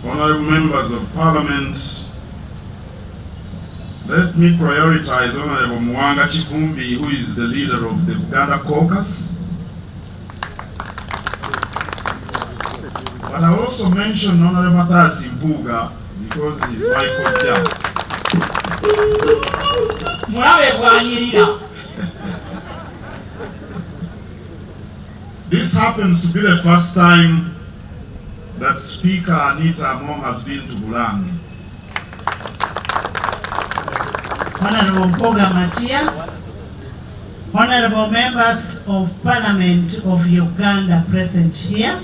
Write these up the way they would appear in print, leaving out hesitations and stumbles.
Honorable members of Parliament, let me prioritize Honorable Mwanga Chifumbi, who is the leader of the Uganda caucus. But I also mention Honorable Mpuuga because he is my co-chair. This happens to be the first time that Speaker Anita Among has been to Bulangi. Honorable Mpuuga, honorable members of Parliament of Uganda present here,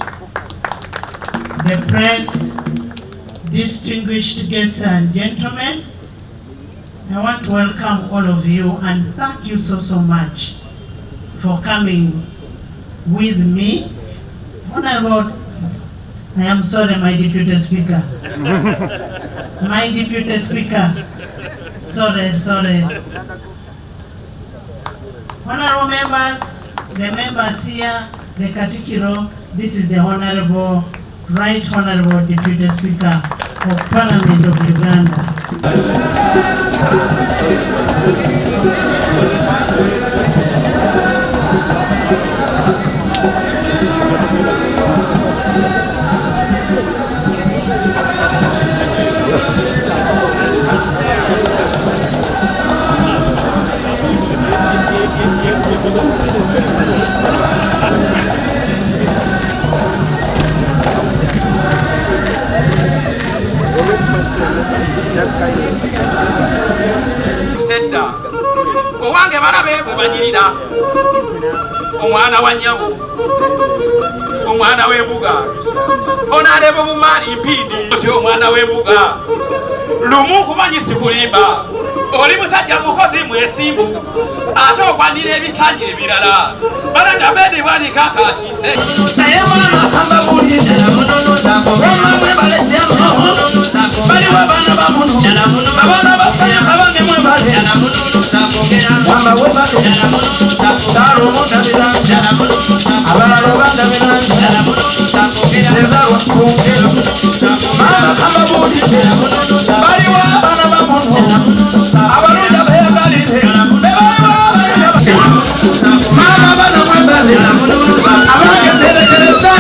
the press, distinguished guests and gentlemen, I want to welcome all of you and thank you so much for coming with me. Honorable, I am sorry, my Deputy Speaker. My Deputy Speaker, sorry. Honorable members, the members here, the Katikiro, this is the Honorable, Right Honorable Deputy Speaker of Parliament of Uganda. Senda owange balabe bwe banyirira omwana wa nyawo omwana w'embuga onaleba obumaali mpindi oti omwana w'embuga lumu kumanyisi kulimba oli musajja mukozi mwesimbu ate ogwanira ebisanja ebirala balanga bedi bwanika akashise naye mwana akamba buliendera munonozako omamwe balejjemu baliwo abaana bamuno abaana basanyaka bange mwebale wamba webale saala omundabira abalala obandabira nezalwa kungero mama kamba buliendera baliwo abaana bamuno abalunda beyagalire mama bana mwebale abagenderekereza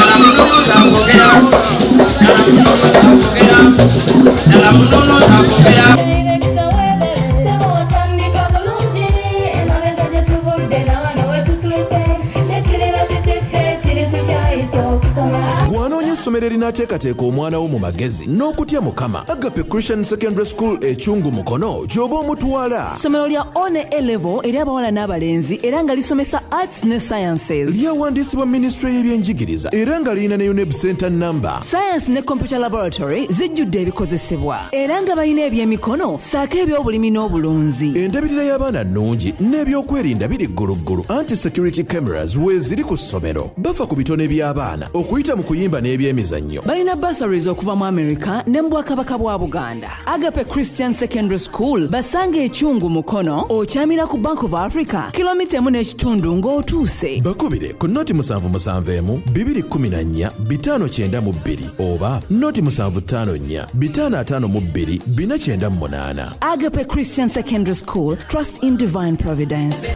Essomero erinaateekateeka omwana wo mu magezi n'okutya Mukama. Agape Christian Secondary School Echungu Mukono gy'oba omutwala. Ssomero lya one A-level eri abawala n'abalenzi era nga lisomesa arts ne sciences. Lyawandiisibwa Ministry y'ebyenjigiriza era nga lirina ne UNEB Center number. Science ne Computer Laboratory zijjudde ebikozesebwa era nga balina ebyemikono saako eby'obulimi n'obulunzi. Endabirira y'abaana nnungi n'ebyokwerinda biri gguluggulu. Anti-security cameras weeziri ku ssomero. Bafa ku bitone by'abaana okuyita mu kuyimba n'ebyemizannyo. Balina bursaries okuva mu America ne mu Bwakabaka bwa Buganda. Agape Christian Secondary School basanga Echungu Mukono okyamira ku Bank of Africa kilomita 1.5 ng'otuuse. Bakubire ku noti 771 214 592 oba noti 754 552 498. Agape Christian Secondary School, trust in divine providence.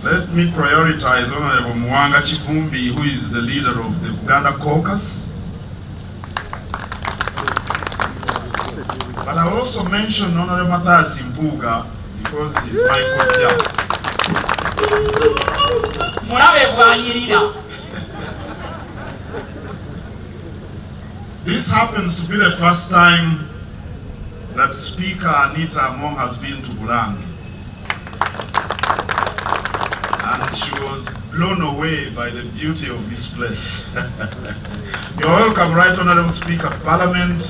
Let me prioritize Honorable Mwanga Chifumbi, who is the leader of the Uganda caucus. But I will also mention Honorable Mpuuga because he is my co-chair. This happens to be the first time that Speaker Anita Among has been to Bulangi. And she was blown away by the beauty of this place. You are welcome, Right Honorable Speaker of Parliament,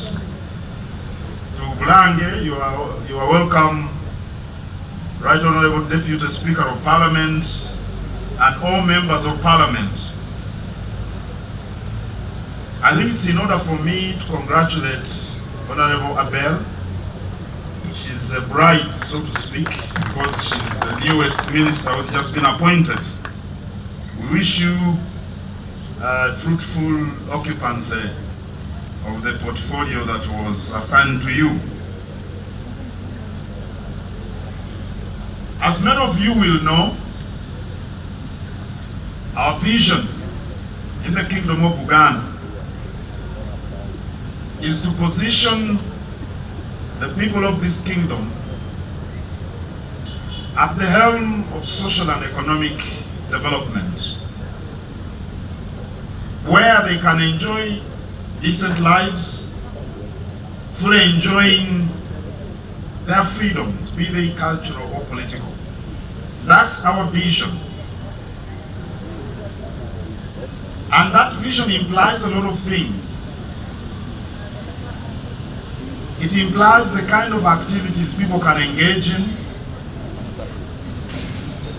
to Bulangi. You are welcome, Right Honorable Deputy Speaker of Parliament, and all members of Parliament. I think it's in order for me to congratulate Honorable Abel. She's a bride, so to speak, because she's the newest minister who's just been appointed. We wish you fruitful occupancy of the portfolio that was assigned to you. As many of you will know, our vision in the Kingdom of Uganda is to position the people of this kingdom at the helm of social and economic development, where they can enjoy decent lives, fully enjoying their freedoms, be they cultural or political. That's our vision. And that vision implies a lot of things. It implies the kind of activities people can engage in.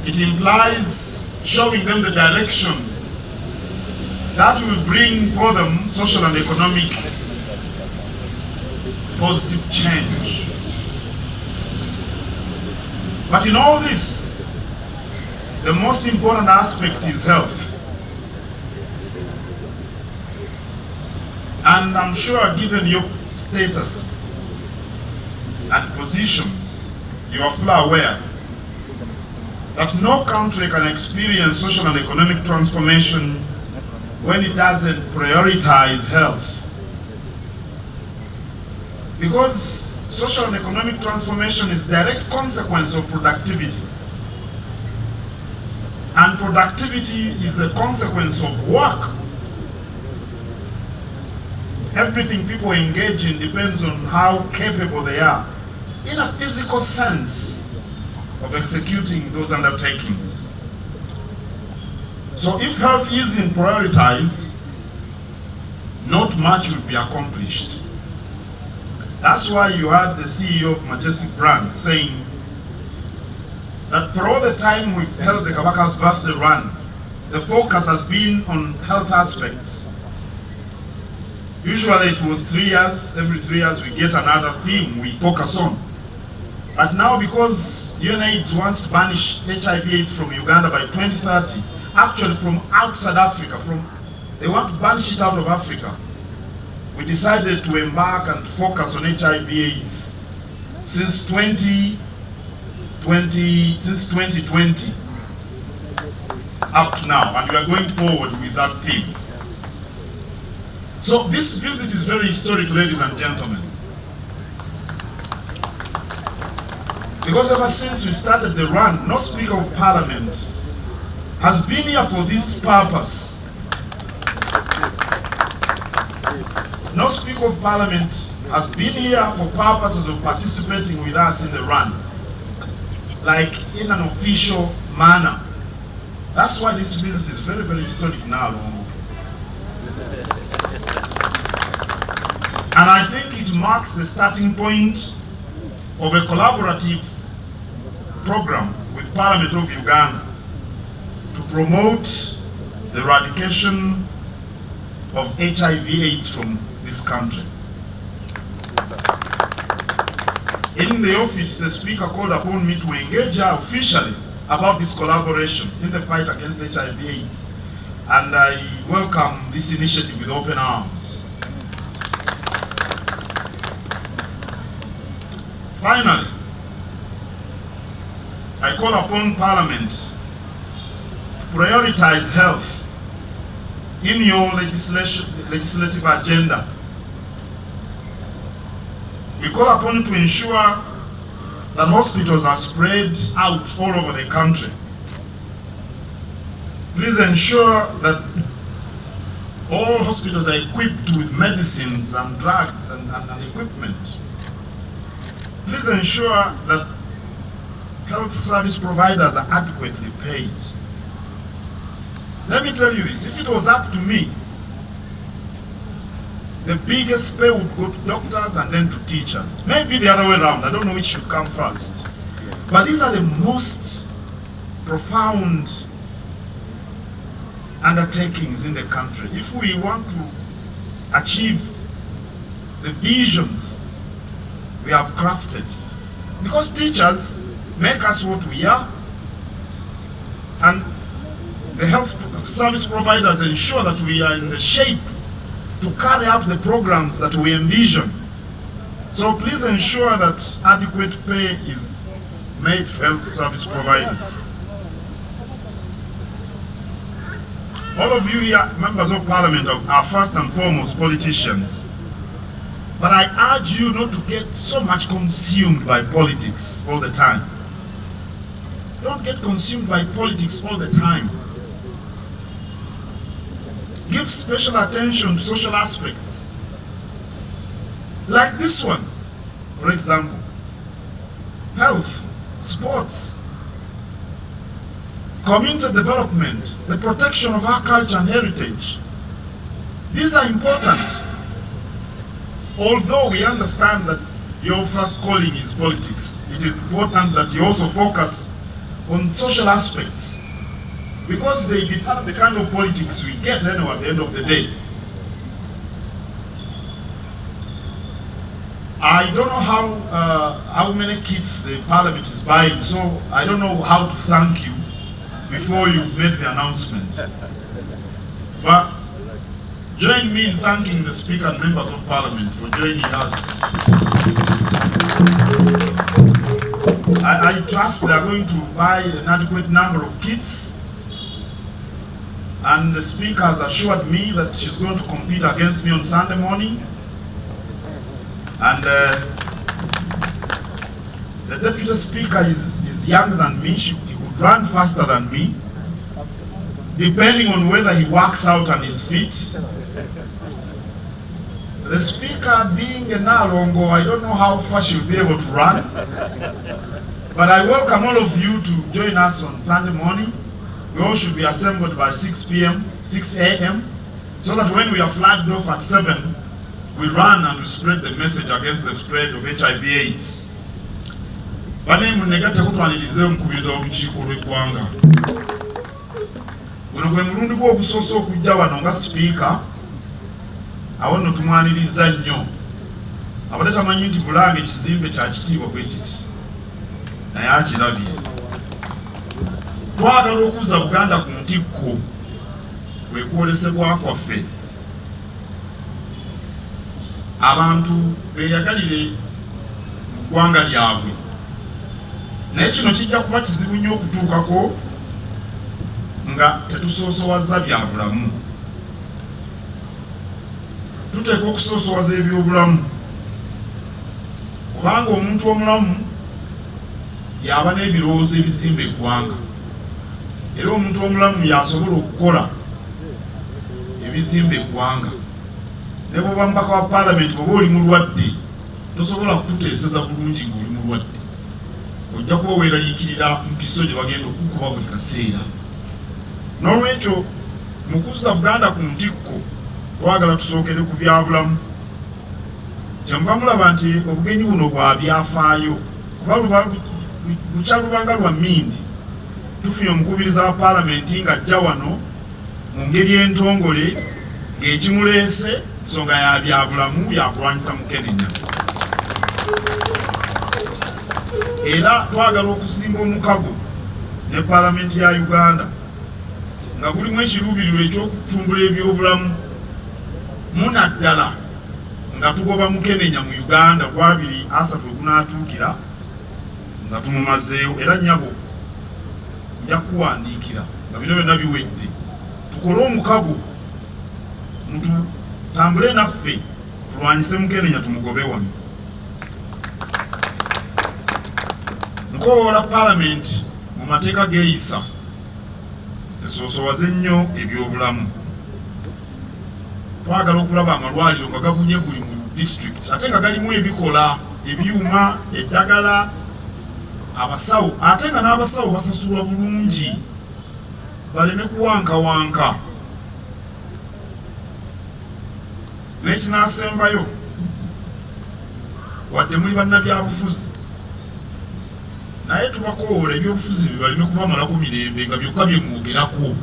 It implies showing them the direction that will bring for them social and economic positive change. But in all this, the most important aspect is health. And I'm sure, given your status and positions, you are fully aware that no country can experience social and economic transformation when it doesn't prioritize health. Because social and economic transformation is a direct consequence of productivity. And productivity is a consequence of work. Everything people engage in depends on how capable they are, in a physical sense, of executing those undertakings. So if health isn't prioritized, not much will be accomplished. That's why you heard the CEO of Majestic Brand saying that for all the time we've held the Kabaka's birthday run, the focus has been on health aspects. Usually it was 3 years, every 3 years we get another theme we focus on. But now, because UNAIDS wants to banish HIV/AIDS from Uganda by 2030, actually from outside Africa, they want to banish it out of Africa, we decided to embark and focus on HIV/AIDS since 2020 up to now, and we are going forward with that theme. So this visit is very historic, ladies and gentlemen. Because ever since we started the run, no Speaker of Parliament has been here for this purpose. No Speaker of Parliament has been here for purposes of participating with us in the run, like in an official manner. That's why this visit is very, very historic now. And I think it marks the starting point of a collaborative program with Parliament of Uganda to promote the eradication of HIV/AIDS from this country. In the office, the Speaker called upon me to engage her officially about this collaboration in the fight against HIV/AIDS. And I welcome this initiative with open arms. Finally, I call upon Parliament to prioritize health in your legislative agenda. We call upon you to ensure that hospitals are spread out all over the country. Please ensure that all hospitals are equipped with medicines and drugs and equipment. Please ensure that health service providers are adequately paid. Let me tell you this, if it was up to me, the biggest pay would go to doctors and then to teachers. Maybe the other way around, I don't know which should come first. But these are the most profound undertakings in the country. If we want to achieve the visions we have crafted, because teachers make us what we are, and the health service providers ensure that we are in the shape to carry out the programs that we envision. So please ensure that adequate pay is made to health service providers. All of you here, members of parliament, are first and foremost politicians. But I urge you not to get so much consumed by politics all the time. Don't get consumed by politics all the time. Give special attention to social aspects. Like this one, for example. Health, sports, community development, the protection of our culture and heritage. These are important. Although we understand that your first calling is politics, it is important that you also focus on social aspects, because they determine the kind of politics we get anyway at the end of the day. I don't know how many kits the parliament is buying, so I don't know how to thank you before you've made the announcement. But join me in thanking the Speaker and members of Parliament for joining us. I trust they are going to buy an adequate number of kits, and the Speaker has assured me that she's going to compete against me on Sunday morning, and the Deputy Speaker is younger than me. He could run faster than me, depending on whether he works out on his feet. The Speaker, being a Nalongo, I don't know how far she'll be able to run. But I welcome all of you to join us on Sunday morning. We all should be assembled by 6 a.m. so that when we are flagged off at 7, we run and we spread the message against the spread of HIV/AIDS. Bane munegata kutwanirize mukubiriza olukiiko lw'eggwanga. Guno gwe mulundi gw'obusoose okujja wano nga Sipiika, awo nno tumwaniriza nnyo. Abadde tamanyi nti Bulange ekizimbe kya kitiibwa bwe kiti, naye akirabye. Twagala okuzza Buganda ku ntikko, kwe kwolesebwa kwaffe. Abantu beeyagalire mu ggwanga lyabwe. Naye kino kijja kuba kizibu nnyo okutuukako nga tetusoosowaza bya bulamu. Tuteekwa okusoosowaza ebyobulamu, kubanga omuntu omulamu yaba n'ebirowoozo ebizimba eggwanga, era omuntu omulamu yasobola okukola ebizimba eggwanga. Ne bw'oba mubaka wa Parliament, bw'oba oli mulwadde tosobola kututeeseza bulungi ng'oli mulwadde. Ojja kuba weeraliikirira mpiso gye bagenda okukuba buli kaseera. N'olwekyo mu kuzza Buganda ku ntikko, twagala tusookere ku byabulamu. Kyenva mulaba nti obugenyi buno bwa byafaayo, kuba lukyalubanga lwa Mmindi tufunye omukubiriza wa Paalamenti ng'ajja wano mu ngeri entongole ng'ekimuleese nsonga ya byabulamu yakulwanyisa Mukenenya. Era twagala okuzimba omukago ne Paalamenti ya Uganda nga gulimu ekiruubirirwa eky'okutumbula ebyobulamu munaddala nga tugoba Mukenenya mu Uganda kwa 2030 okunaatuukira nga tumumazeewo. Era nnyabo nja kuwandiikira nga bino byonna biwedde, tukole omukago tambule naffe tulwanyise Mukenenya tumugobe wano. Nkoola Paalamenti mu mateeka geeyisa esoosowaze nnyo ebyobulamu. Twagala okulaba amalwaliro nga gabunye buli mu district, ate nga galimu ebikola, ebyuma, eddagala, abasawo, ate nga n'abasawo basasulwa bulungi, baleme kuwankawanka. N'ekinaasembayo, wadde muli bannabyabufuzi, naye tubakoola ebyobufuzi bibaleme kubamalako mirembe nga byokka bye mwogerako.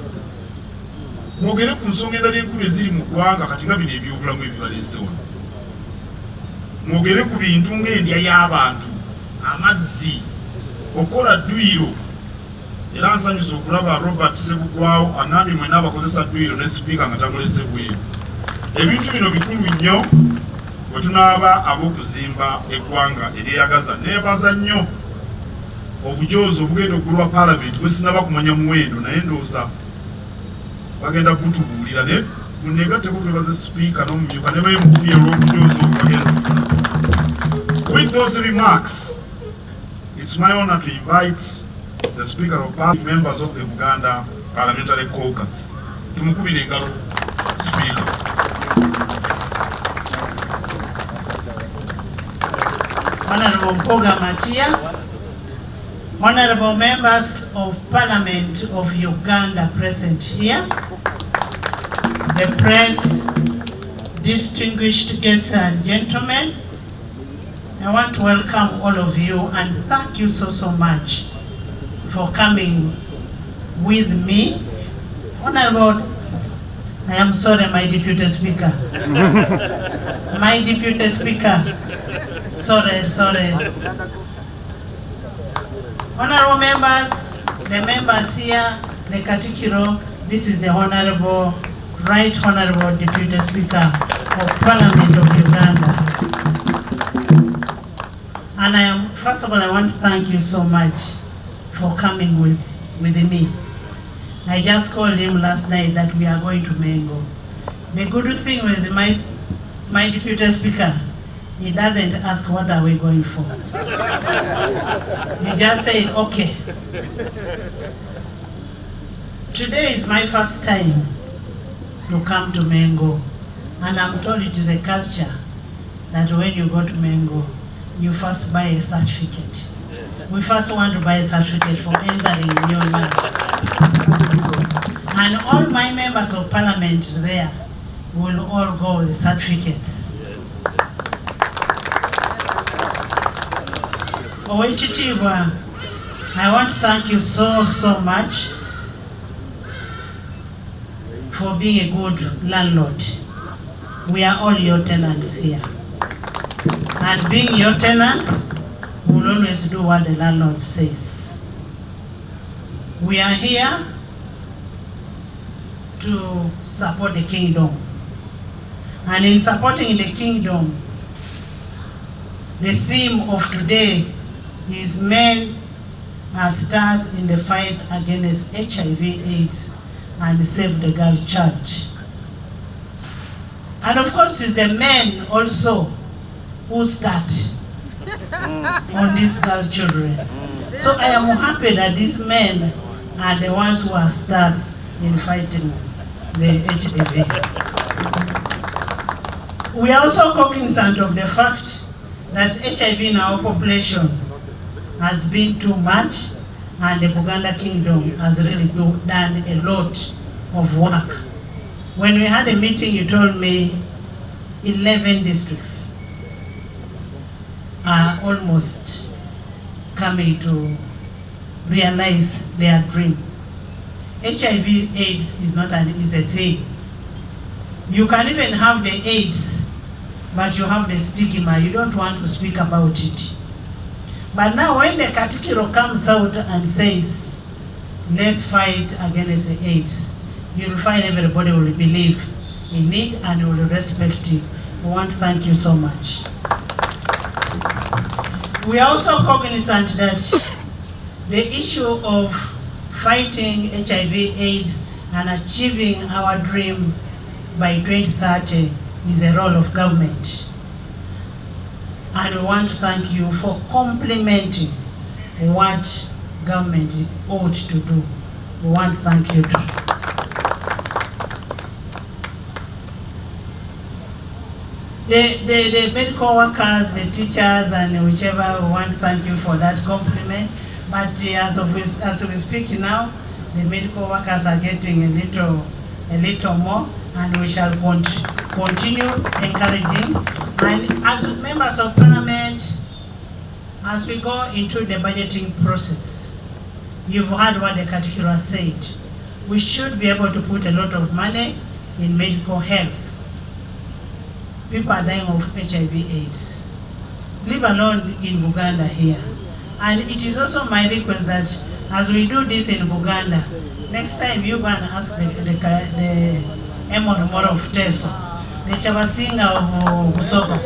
Mwogere ku nsonga endala enkulu eziri mu ggwanga kati nga bino ebyobulamu ebibaleese wano. Mwogere ku bintu ng'endya y'abantu, amazzi, okukola dduyiro, era nsanyusa okulaba Robert Sebugwawo anambi mwena abakozesa dduyiro ne sipiika nga tamulese bweru. Ebintu bino bikulu nnyo bwe tunaaba ab'okuzimba eggwanga eryeyagaza. Neebaza nnyo obujoozi obugenda okulwa Parliament bwe sinaba kumanya muwendo naye ndowooza bagenda kutubuulira ne muneegatteko twebaze sipiika n'omumyuka ne beemukubye olw'obujoozi obugenda. With those remarks, it's my honor to invite the Speaker of Parliament, members of the Uganda Parliamentary Caucus. Tumukubire engalo Speaker. Honorable Mpuuga Matia, honorable members of Parliament of Uganda present here, the press, distinguished guests and gentlemen, I want to welcome all of you and thank you so much for coming with me. Honorable, I am sorry, my Deputy Speaker. My Deputy Speaker, sorry. Honorable members, the members here, the Katikiro, this is the Honorable, Right Honorable Deputy Speaker of Parliament of Uganda. And first of all, I want to thank you so much for coming with me. I just called him last night that we are going to Mengo. The good thing with my Deputy Speaker, he doesn't ask what are we going for. He just said, okay. Today is my first time to come to Mengo. And I'm told it is a culture that when you go to Mengo, you first buy a certificate. We first want to buy a certificate for entering new land. And all my members of Parliament there will all go with the certificates. Oweekitiibwa, I want to thank you so much for being a good landlord. We are all your tenants here. And being your tenants, we will always do what the landlord says. We are here to support the kingdom. And in supporting the kingdom, the theme of today is men as stars in the fight against HIV/AIDS and Save the Girl Child. And of course, it is the men also who start on these girl children. So I am happy that these men are the ones who are stars in fighting the HIV. We are also cognizant of the fact that HIV in our population has been too much, and the Buganda Kingdom has really done a lot of work. When we had a meeting, you told me 11 districts are almost coming to realize their dream. HIV/AIDS is a thing. You can even have the AIDS, but you have the stigma. You don't want to speak about it. But now when the Katikiro comes out and says, let's fight against the AIDS, you'll find everybody will believe in it and will respect it. I want to thank you so much. We are also cognizant that the issue of fighting HIV/AIDS and achieving our dream by 2030 is a role of government. And we want to thank you for complementing what government ought to do. We want to thank you too. The medical workers, the teachers, and whichever, we want to thank you for that compliment. But as we speak now, the medical workers are getting a little more, and we shall continue encouraging. And as members of Parliament, as we go into the budgeting process, you've heard what the Katikiro said. We should be able to put a lot of money in medical health. People are dying of HIV/AIDS, leave alone in Uganda here. And it is also my request that As we do this in Uganda, next time you go and ask the Emor of Teso, the Chabasinga of Busoga,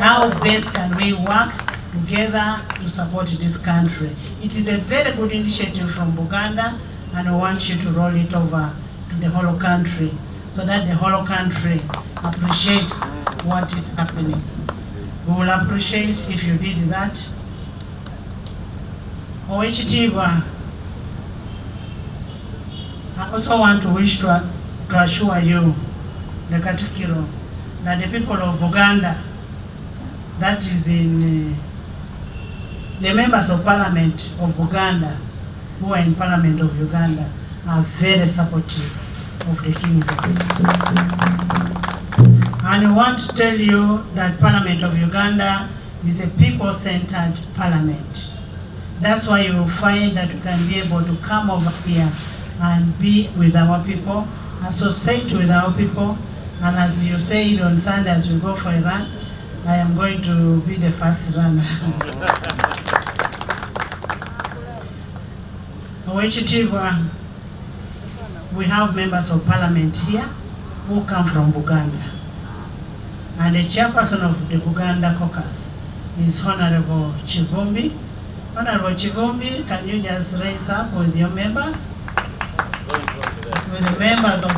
how best can we work together to support this country. It is a very good initiative from Uganda, and I want you to roll it over to the whole country so that the whole country appreciates what is happening. We will appreciate if you did that. Owechitiibwa, I also want to wish to assure you, the Katikiro, that the people of Uganda, that is in the members of Parliament of Uganda, who are in Parliament of Uganda, are very supportive of the kingdom. And I want to tell you that Parliament of Uganda is a people-centered parliament. That's why you will find that we can be able to come over here and be with our people, associate with our people, and as you said on Sunday as we go for a run, I am going to be the first runner. We have members of parliament here who come from Uganda. And the chairperson of the Uganda caucus is Honorable Chivumbi. Honorable Chivumbi, can you just raise up with your members? With the members of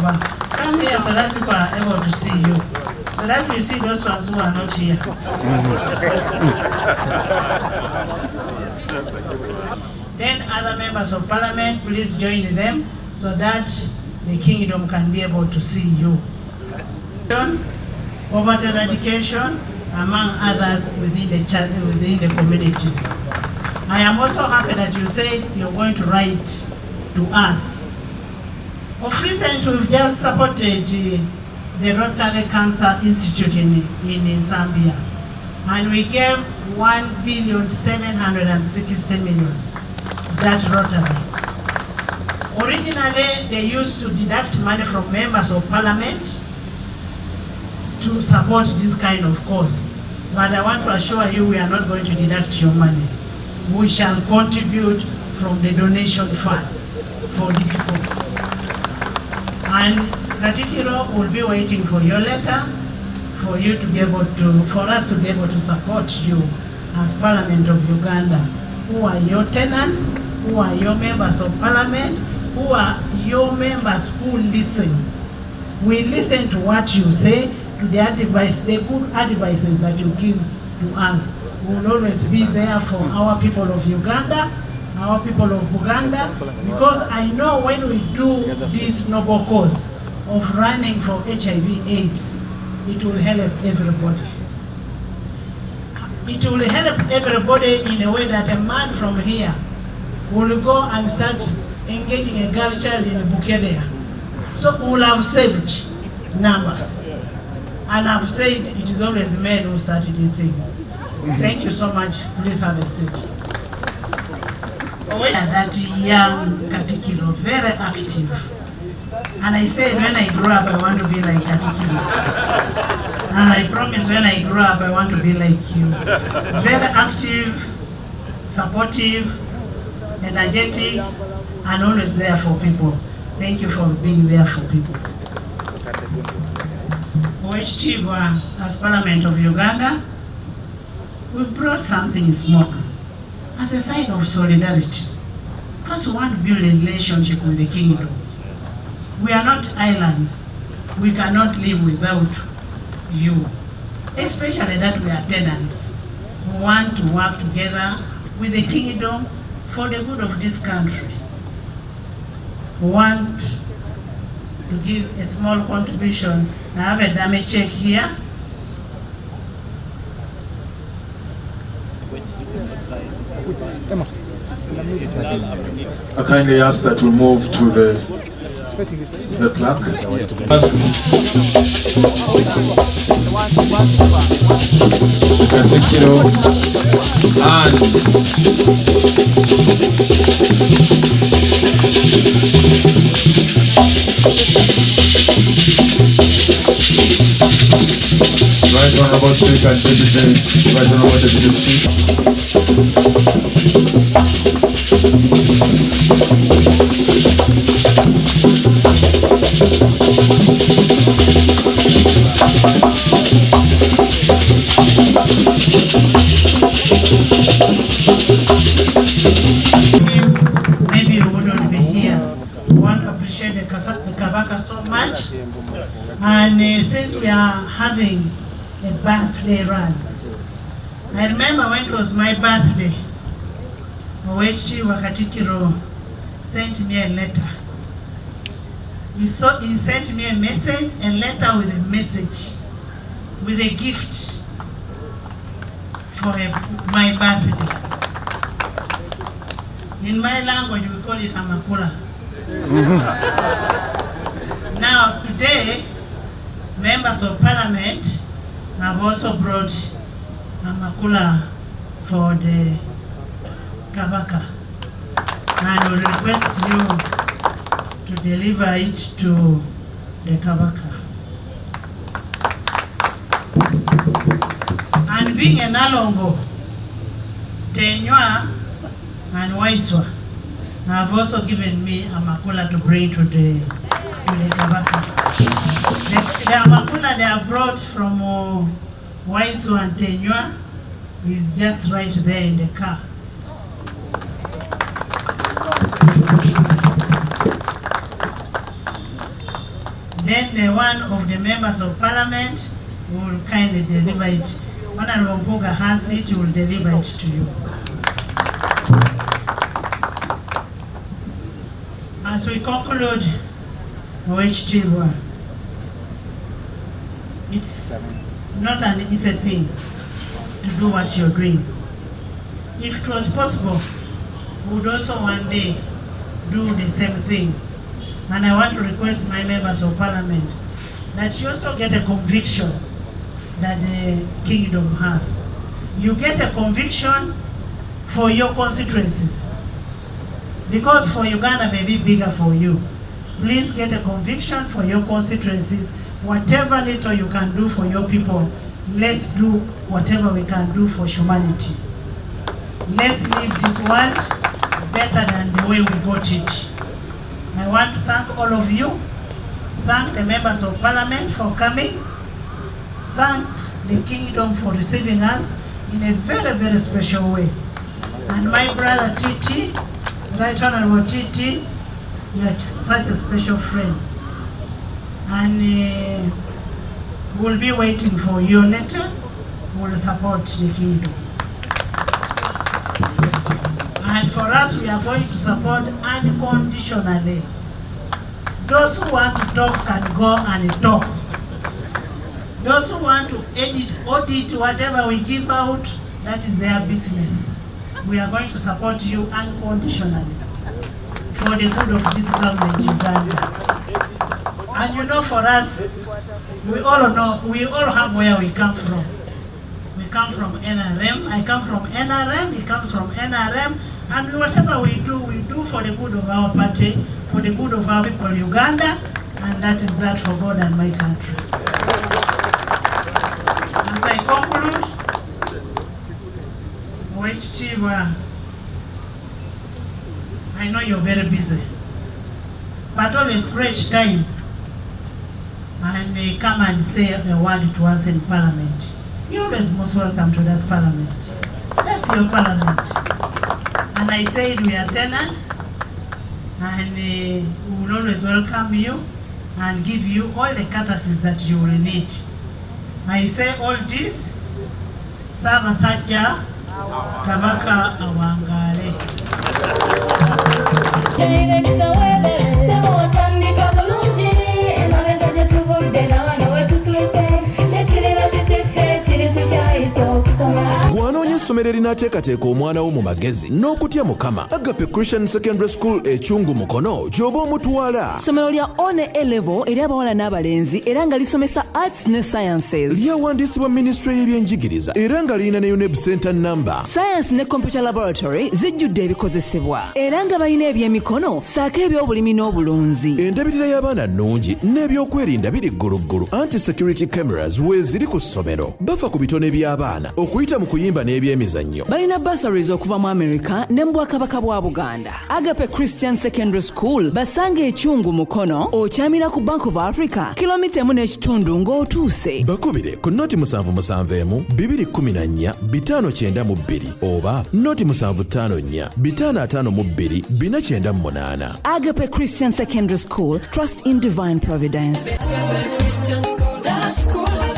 come here so that people are able to see you. So that we see those ones who are not here. Then other members of parliament, please join them so that the kingdom can be able to see you. Poverty eradication, among others within the communities. I am also happy that you said you're going to write to us. Of recent, we've just supported the Rotary Cancer Institute in Zambia, and we gave 1,760,000,000 that Rotary. Originally, they used to deduct money from members of parliament to support this kind of cause. But I want to assure you we are not going to deduct your money. We shall contribute from the donation fund for this cause. And Katikiro will be waiting for your letter for you to be able to, for us to be able to support you as Parliament of Uganda. Who are your tenants? Who are your members of parliament? Who are your members who listen? We listen to what you say, to the advice, the good advices that you give to us. We will always be there for our people of Uganda, our people of Uganda, because I know when we do this noble cause of running for HIV/AIDS, it will help everybody. It will help everybody in a way that a man from here will go and start engaging a girl child in BABAKA. So we will have saved numbers. And I've said it is always men who started these things. Thank you so much. Please have a seat. That young Katikiro, very active. And I said when I grow up I want to be like Katikiro. And I promise when I grow up I want to be like you. Very active, supportive, energetic, and always there for people. Thank you for being there for people. As Parliament of Uganda, we brought something small as a sign of solidarity. Because we want to build a relationship with the kingdom. We are not islands. We cannot live without you. Especially that we are tenants. We want to work together with the kingdom for the good of this country. We want to give a small contribution. I have a dummy check here. I kindly ask that we move to the plaque. Katikiro and Right Honorable Speaker and Deputy, Right Honorable Deputy Speaker. we are having a birthday run. I remember when it was my birthday, Owechi Wakatikiro sent me a letter. He sent me a message, a letter with a message, with a gift for my birthday. In my language, we call it amakula. Now, today, members of parliament have also brought amakula for the Kabaka. And we request you to deliver it to the Kabaka. And being a Nalongo, Tenywa and Waiswa have also given me amakula to bring to the Kabaka. The amakula they have brought from Waiswa and Tenywa is just right there in the car. Then one of the members of parliament will kindly deliver it. Honorable Mpuuga has it, will deliver it to you. As we conclude, OHT1, it's not an easy thing to do what you're doing. If it was possible, we would also one day do the same thing. And I want to request my members of parliament that you also get a conviction that the kingdom has. You get a conviction for your constituencies. Because for Uganda may be bigger for you. Please get a conviction for your constituencies. Whatever little you can do for your people, let's do whatever we can do for humanity. Let's leave this world better than the way we got it. I want to thank all of you. Thank the members of parliament for coming. Thank the kingdom for receiving us in a very, very special way. And my brother Titi, Right Honorable Titi, you are such a special friend. And we'll be waiting for your letter. We'll support the kingdom. And for us, we are going to support unconditionally. Those who want to talk can go and talk. Those who want to audit whatever we give out, that is their business. We are going to support you unconditionally for the good of this government, Uganda. And you know, for us, we all know, we all have where we come from. We come from NRM, I come from NRM, he comes from NRM, and whatever we do for the good of our party, for the good of our people, Uganda, and that is that for God and my country. As I conclude, I know you're very busy, but always create time and come and say a word to us in parliament. You're always most welcome to that parliament. That's your parliament. And I said we are tenants, and we will always welcome you and give you all the courtesies that you will need. I say all this, Saba Sajja, Kabaka Awangale. Bw'anoonya essomero erinaateekateeka omwana wo mu magezi n'okutya Mukama, Agape Christian Secondary School ekyungu Mukono gy'oba omutwala. Ssomero lya ONE A-level eri abawala n'abalenzi era nga lisomesa arts ne sciences. Lyawandiisibwa Ministry y'ebyenjigiriza era nga lirina ne UNEB Center number. Science ne computer laboratory zijjudde ebikozesebwa era nga balina ebyemikono saako eby'obulimi n'obulunzi. Endabirira y'abaana nnungi n'ebyokwerinda biri gguluggulu. Anti-security cameras weeziri ku ssomero. Bafa ku bitone by'abaana okuyita mu kuyimba n'ebyemizannyo. Balina bursaries okuva mu America ne mu Bwakabaka bwa Buganda. Agape Christian Secondary School basanga ekyungu Mukono, okyamira ku Bank of Africa, kilomita 1.5 ng'otuuse. Bakubire ku noti 771 214 592 oba noti 754 552 498. Agape Christian Secondary School, trust in divine providence. school.